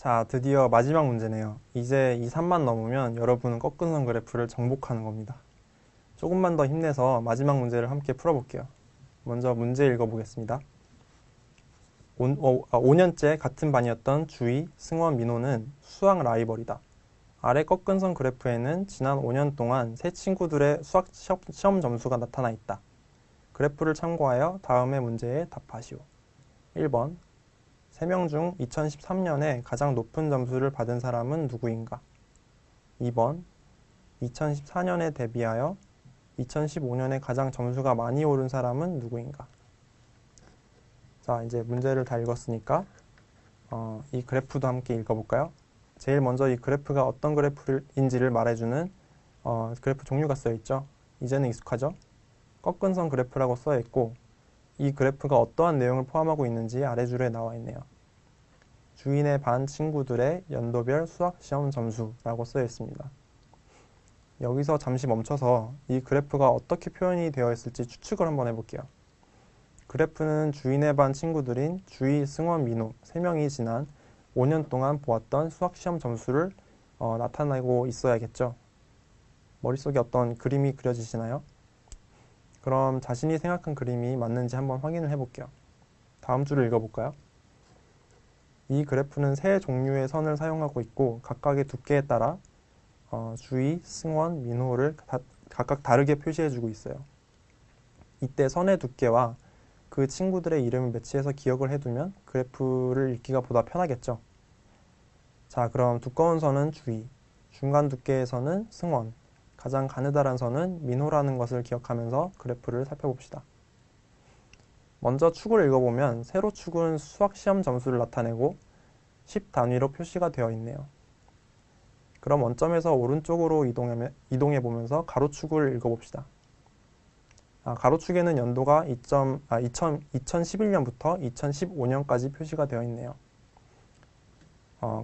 자, 드디어 마지막 문제네요. 이제 2, 3만 넘으면 여러분은 꺾은선 그래프를 정복하는 겁니다. 조금만 더 힘내서 마지막 문제를 함께 풀어볼게요. 먼저 문제 읽어보겠습니다. 5년째 같은 반이었던 주희, 승원, 민호는 수학 라이벌이다. 아래 꺾은선 그래프에는 지난 5년 동안 세 친구들의 수학 시험 점수가 나타나 있다. 그래프를 참고하여 다음의 문제에 답하시오. 1번 3명 중 2013년에 가장 높은 점수를 받은 사람은 누구인가? 2번 2014년에 대비하여 2015년에 가장 점수가 많이 오른 사람은 누구인가? 자, 이제 문제를 다 읽었으니까 이 그래프도 함께 읽어볼까요? 제일 먼저 이 그래프가 어떤 그래프인지를 말해주는 그래프 종류가 써있죠? 이제는 익숙하죠? 꺾은선 그래프라고 써있고 이 그래프가 어떠한 내용을 포함하고 있는지 아래 줄에 나와 있네요. 주인의 반 친구들의 연도별 수학 시험 점수라고 쓰여 있습니다. 여기서 잠시 멈춰서 이 그래프가 어떻게 표현이 되어 있을지 추측을 한번 해볼게요. 그래프는 주인의 반 친구들인 주희, 승원, 민호 3명이 지난 5년 동안 보았던 수학 시험 점수를 나타내고 있어야겠죠. 머릿속에 어떤 그림이 그려지시나요? 그럼 자신이 생각한 그림이 맞는지 한번 확인을 해볼게요. 다음 줄을 읽어볼까요? 이 그래프는 세 종류의 선을 사용하고 있고 각각의 두께에 따라 주희, 승원, 민호를 각각 다르게 표시해주고 있어요. 이때 선의 두께와 그 친구들의 이름을 매치해서 기억을 해두면 그래프를 읽기가 보다 편하겠죠. 자, 그럼 두꺼운 선은 주희, 중간 두께의 선은 승원, 가장 가느다란 선은 민호라는 것을 기억하면서 그래프를 살펴봅시다. 먼저 축을 읽어보면 세로 축은 수학 시험 점수를 나타내고 10 단위로 표시가 되어 있네요. 그럼 원점에서 오른쪽으로 이동해 보면서 가로축을 읽어봅시다. 가로축에는 연도가 2011년부터 2015년까지 표시가 되어 있네요.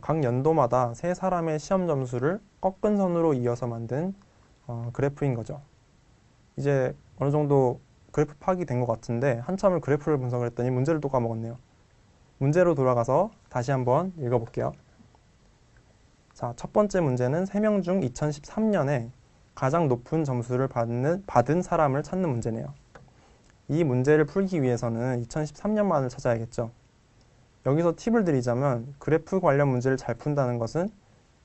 각 연도마다 세 사람의 시험 점수를 꺾은 선으로 이어서 만든 그래프인 거죠. 이제 어느 정도 그래프 파악이 된 것 같은데 한참을 그래프를 분석을 했더니 문제를 또 까먹었네요. 문제로 돌아가서 다시 한번 읽어볼게요. 자, 첫 번째 문제는 3명 중 2013년에 가장 높은 점수를 받은 사람을 찾는 문제네요. 이 문제를 풀기 위해서는 2013년만을 찾아야겠죠. 여기서 팁을 드리자면 그래프 관련 문제를 잘 푼다는 것은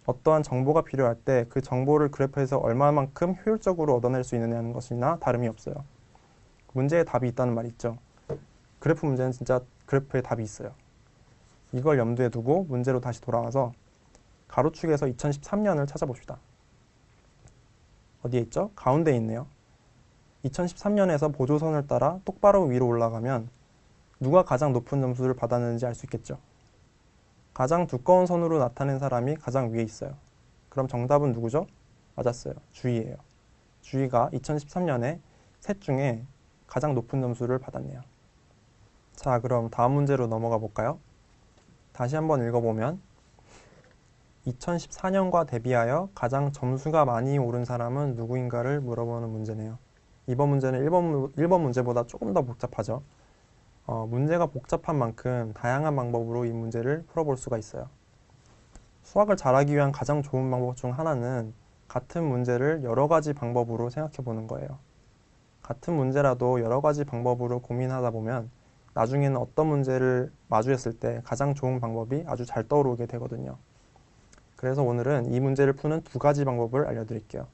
어떠한 정보가 필요할 때 그 정보를 그래프에서 얼마만큼 효율적으로 얻어낼 수 있느냐는 것이나 다름이 없어요. 문제에 답이 있다는 말이 있죠. 그래프 문제는 진짜 그래프에 답이 있어요. 이걸 염두에 두고 문제로 다시 돌아와서 가로축에서 2013년을 찾아봅시다. 어디에 있죠? 가운데 있네요. 2013년에서 보조선을 따라 똑바로 위로 올라가면 누가 가장 높은 점수를 받았는지 알 수 있겠죠. 가장 두꺼운 선으로 나타낸 사람이 가장 위에 있어요. 그럼 정답은 누구죠? 맞았어요. 주희예요. 주희가 2013년에 셋 중에 가장 높은 점수를 받았네요. 자, 그럼 다음 문제로 넘어가 볼까요? 다시 한번 읽어보면 2014년과 대비하여 가장 점수가 많이 오른 사람은 누구인가를 물어보는 문제네요. 이번 문제는 1번 문제보다 조금 더 복잡하죠. 문제가 복잡한 만큼 다양한 방법으로 이 문제를 풀어볼 수가 있어요. 수학을 잘하기 위한 가장 좋은 방법 중 하나는 같은 문제를 여러 가지 방법으로 생각해 보는 거예요. 같은 문제라도 여러 가지 방법으로 고민하다 보면 나중에는 어떤 문제를 마주했을 때 가장 좋은 방법이 아주 잘 떠오르게 되거든요. 그래서 오늘은 이 문제를 푸는 두 가지 방법을 알려드릴게요.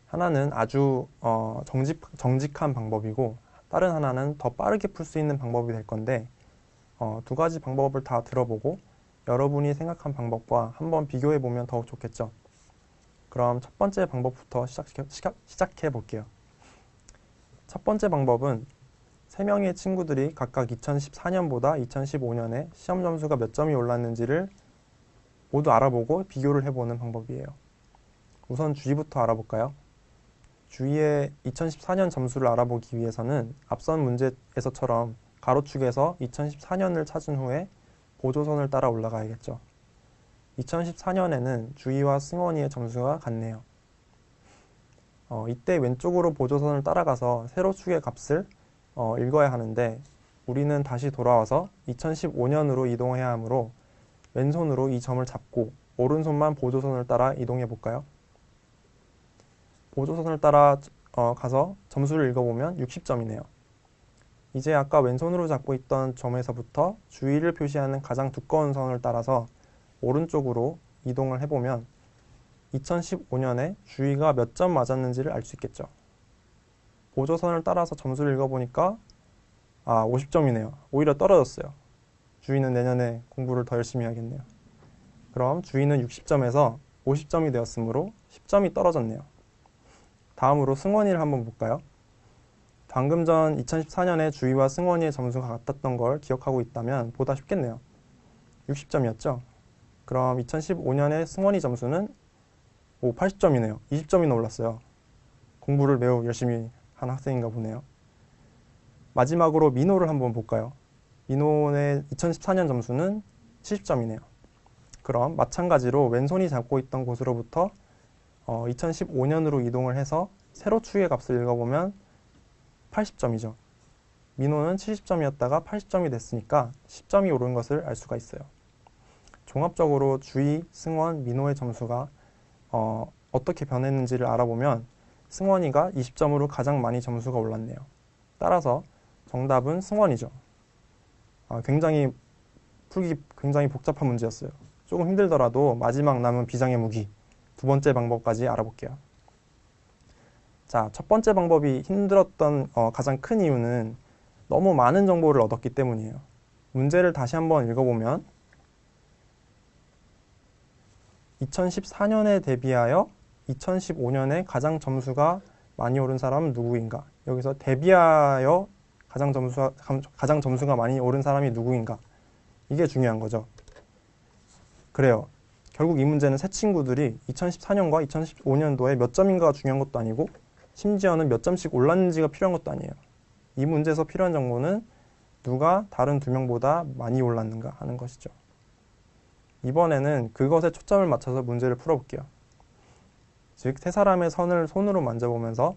하나는 아주 정직한 방법이고 다른 하나는 더 빠르게 풀 수 있는 방법이 될 건데 두 가지 방법을 다 들어보고 여러분이 생각한 방법과 한번 비교해 보면 더욱 좋겠죠. 그럼 첫 번째 방법부터 시작해 볼게요. 첫 번째 방법은 3명의 친구들이 각각 2014년보다 2015년에 시험 점수가 몇 점이 올랐는지를 모두 알아보고 비교를 해보는 방법이에요. 우선 주희부터 알아볼까요? 주희의 2014년 점수를 알아보기 위해서는 앞선 문제에서처럼 가로축에서 2014년을 찾은 후에 보조선을 따라 올라가야겠죠. 2014년에는 주희와 승원이의 점수가 같네요. 이때 왼쪽으로 보조선을 따라가서 세로축의 값을 읽어야 하는데 우리는 다시 돌아와서 2015년으로 이동해야 하므로 왼손으로 이 점을 잡고 오른손만 보조선을 따라 이동해 볼까요? 보조선을 따라 가서 점수를 읽어보면 60점이네요. 이제 아까 왼손으로 잡고 있던 점에서부터 주위를 표시하는 가장 두꺼운 선을 따라서 오른쪽으로 이동을 해보면 2015년에 주위가 몇 점 맞았는지를 알 수 있겠죠. 보조선을 따라서 점수를 읽어보니까 50점이네요. 오히려 떨어졌어요. 주위는 내년에 공부를 더 열심히 해야겠네요. 그럼 주위는 60점에서 50점이 되었으므로 10점이 떨어졌네요. 다음으로 승원이를 한번 볼까요? 방금 전 2014년에 주위와 승원이의 점수가 같았던 걸 기억하고 있다면 보다 쉽겠네요. 60점이었죠? 그럼 2015년에 승원이 점수는 80점이네요. 20점이나 올랐어요. 공부를 매우 열심히 한 학생인가 보네요. 마지막으로 민호를 한번 볼까요? 민호의 2014년 점수는 70점이네요. 그럼 마찬가지로 왼손이 잡고 있던 곳으로부터 2015년으로 이동을 해서 세로 축의 값을 읽어보면 80점이죠. 민호는 70점이었다가 80점이 됐으니까 10점이 오른 것을 알 수가 있어요. 종합적으로 주희, 승원, 민호의 점수가 어떻게 변했는지를 알아보면 승원이가 20점으로 가장 많이 점수가 올랐네요. 따라서 정답은 승원이죠. 풀기 굉장히 복잡한 문제였어요. 조금 힘들더라도 마지막 남은 비장의 무기, 두 번째 방법까지 알아볼게요. 자, 첫 번째 방법이 힘들었던 가장 큰 이유는 너무 많은 정보를 얻었기 때문이에요. 문제를 다시 한번 읽어보면 2014년에 대비하여 2015년에 가장 점수가 많이 오른 사람은 누구인가? 여기서 대비하여 가장 점수가 많이 오른 사람이 누구인가? 이게 중요한 거죠. 그래요. 결국 이 문제는 세 친구들이 2014년과 2015년도에 몇 점인가가 중요한 것도 아니고 심지어는 몇 점씩 올랐는지가 필요한 것도 아니에요. 이 문제에서 필요한 정보는 누가 다른 두 명보다 많이 올랐는가 하는 것이죠. 이번에는 그것에 초점을 맞춰서 문제를 풀어볼게요. 즉, 세 사람의 선을 손으로 만져보면서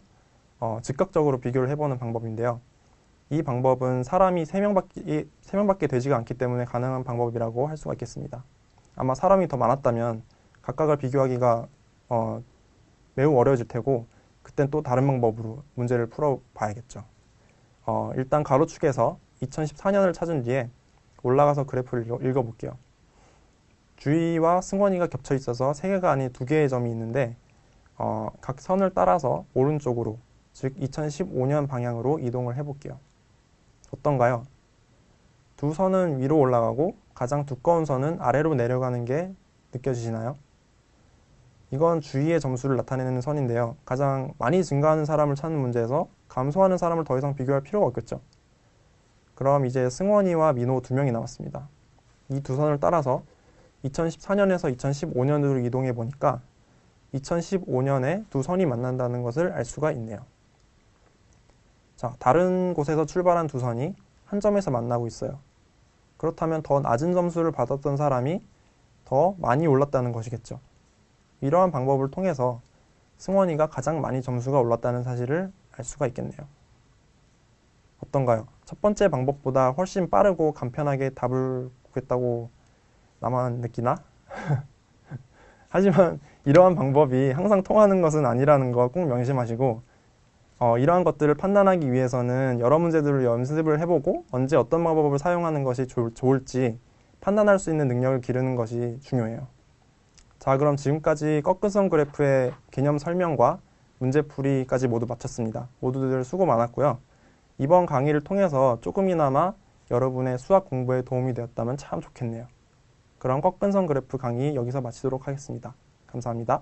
즉각적으로 비교를 해보는 방법인데요. 이 방법은 사람이 3명밖에 되지가 않기 때문에 가능한 방법이라고 할 수가 있겠습니다. 아마 사람이 더 많았다면 각각을 비교하기가 매우 어려워질 테고 그땐 또 다른 방법으로 문제를 풀어봐야겠죠. 일단 가로축에서 2014년을 찾은 뒤에 올라가서 그래프를 읽어볼게요. 주희와 승원이가 겹쳐 있어서 3개가 아닌 2개의 점이 있는데 각 선을 따라서 오른쪽으로, 즉 2015년 방향으로 이동을 해볼게요. 어떤가요? 두 선은 위로 올라가고 가장 두꺼운 선은 아래로 내려가는 게 느껴지시나요? 이건 주위의 점수를 나타내는 선인데요. 가장 많이 증가하는 사람을 찾는 문제에서 감소하는 사람을 더 이상 비교할 필요가 없겠죠. 그럼 이제 승원이와 민호 2명이 남았습니다. 이 두 선을 따라서 2014년에서 2015년으로 이동해 보니까 2015년에 두 선이 만난다는 것을 알 수가 있네요. 자, 다른 곳에서 출발한 두 선이 한 점에서 만나고 있어요. 그렇다면 더 낮은 점수를 받았던 사람이 더 많이 올랐다는 것이겠죠. 이러한 방법을 통해서 승원이가 가장 많이 점수가 올랐다는 사실을 알 수가 있겠네요. 어떤가요? 첫 번째 방법보다 훨씬 빠르고 간편하게 답을 구했다고 나만 느끼나? 하지만 이러한 방법이 항상 통하는 것은 아니라는 거 꼭 명심하시고 이러한 것들을 판단하기 위해서는 여러 문제들을 연습을 해보고 언제 어떤 방법을 사용하는 것이 좋을지 판단할 수 있는 능력을 기르는 것이 중요해요. 자, 그럼 지금까지 꺾은선 그래프의 개념 설명과 문제풀이까지 모두 마쳤습니다. 모두들 수고 많았고요. 이번 강의를 통해서 조금이나마 여러분의 수학 공부에 도움이 되었다면 참 좋겠네요. 그럼 꺾은선 그래프 강의 여기서 마치도록 하겠습니다. 감사합니다.